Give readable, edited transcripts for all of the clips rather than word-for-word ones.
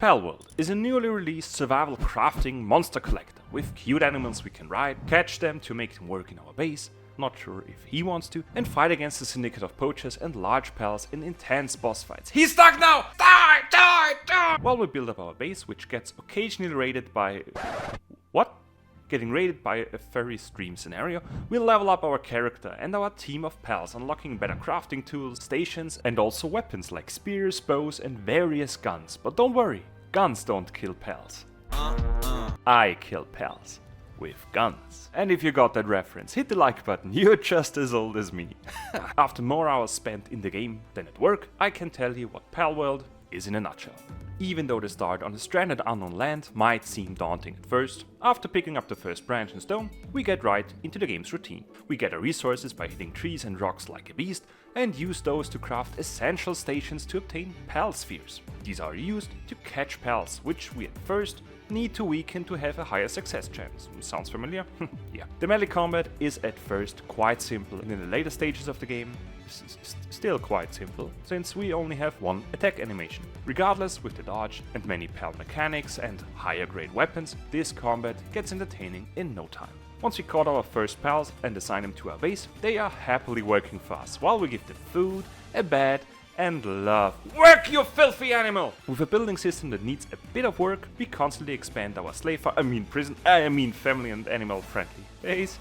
Palworld is a newly released survival crafting monster collector with cute animals we can ride, catch them to make them work in our base, not sure if he wants to, and fight against a syndicate of poachers and large pals in intense boss fights. He's stuck now! Die! Die! Die! While we build up our base, which gets occasionally raided by... What? Getting raided by a furry stream scenario, we'll level up our character and our team of pals, unlocking better crafting tools, stations, and also weapons like spears, bows, and various guns. But don't worry, guns don't kill pals. I kill pals. With guns. And if you got that reference, hit the like button, you're just as old as me. After more hours spent in the game than at work, I can tell you what Palworld is in a nutshell. Even though the start on a stranded unknown land might seem daunting at first, after picking up the first branch and stone, we get right into the game's routine. We gather resources by hitting trees and rocks like a beast, and use those to craft essential stations to obtain pal spheres. These are used to catch pals, which we at first need to weaken to have a higher success chance. Sounds familiar? Yeah. The melee combat is at first quite simple, and in the later stages of the game, still quite simple, since we only have one attack animation. Regardless, with the dodge and many pal mechanics and higher grade weapons, this combat gets entertaining in no time. Once we caught our first pals and assign them to our base, they are happily working for us, while we give them food, a bed, and love. Work, you filthy animal! With a building system that needs a bit of work, we constantly expand our family and animal friendly base.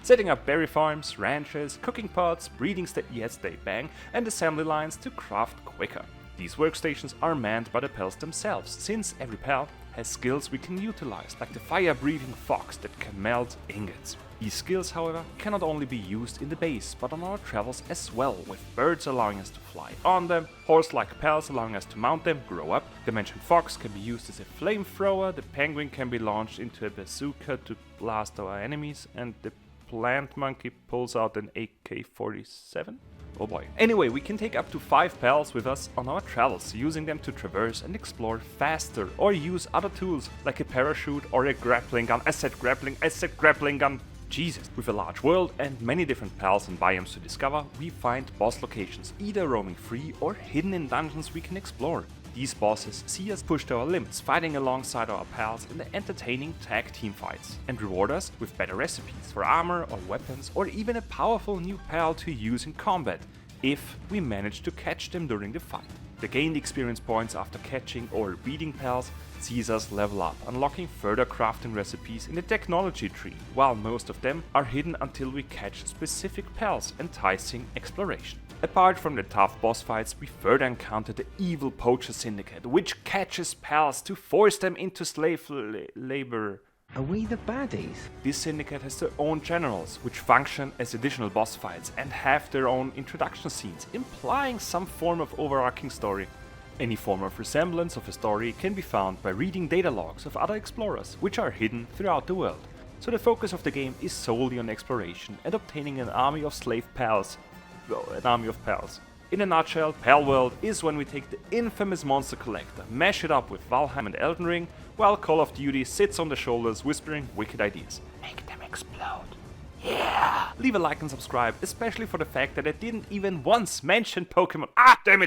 Setting up berry farms, ranches, cooking pots, breeding yes they bang, and assembly lines to craft quicker. These workstations are manned by the pals themselves, since every pal has skills we can utilize, like the fire-breathing fox that can melt ingots. These skills, however, cannot only be used in the base, but on our travels as well, with birds allowing us to fly on them, horse-like pals allowing us to mount them, grow up. The mentioned fox can be used as a flamethrower, the penguin can be launched into a bazooka to blast our enemies, and the plant monkey pulls out an AK-47? Oh boy. Anyway, we can take up to 5 pals with us on our travels, using them to traverse and explore faster, or use other tools like a parachute or a grappling gun. I said grappling gun. Jesus. With a large world and many different pals and biomes to discover, we find boss locations, either roaming free or hidden in dungeons we can explore. These bosses see us push to our limits, fighting alongside our pals in the entertaining tag team fights, and reward us with better recipes for armor or weapons, or even a powerful new pal to use in combat, if we manage to catch them during the fight. The gained experience points after catching or beating pals sees us level up, unlocking further crafting recipes in the technology tree, while most of them are hidden until we catch specific pals, enticing exploration. Apart from the tough boss fights, we further encounter the evil poacher syndicate, which catches pals to force them into slave labor. Are we the baddies? This syndicate has their own generals, which function as additional boss fights and have their own introduction scenes, implying some form of overarching story. Any form of resemblance of a story can be found by reading data logs of other explorers, which are hidden throughout the world. So the focus of the game is solely on exploration and obtaining an army of slave pals. Well, an army of pals. In a nutshell, Palworld is when we take the infamous monster collector, mash it up with Valheim and Elden Ring, while Call of Duty sits on the shoulders whispering wicked ideas. Make them explode. Yeah! Leave a like and subscribe, especially for the fact that I didn't even once mention Pokemon. Ah, damn it!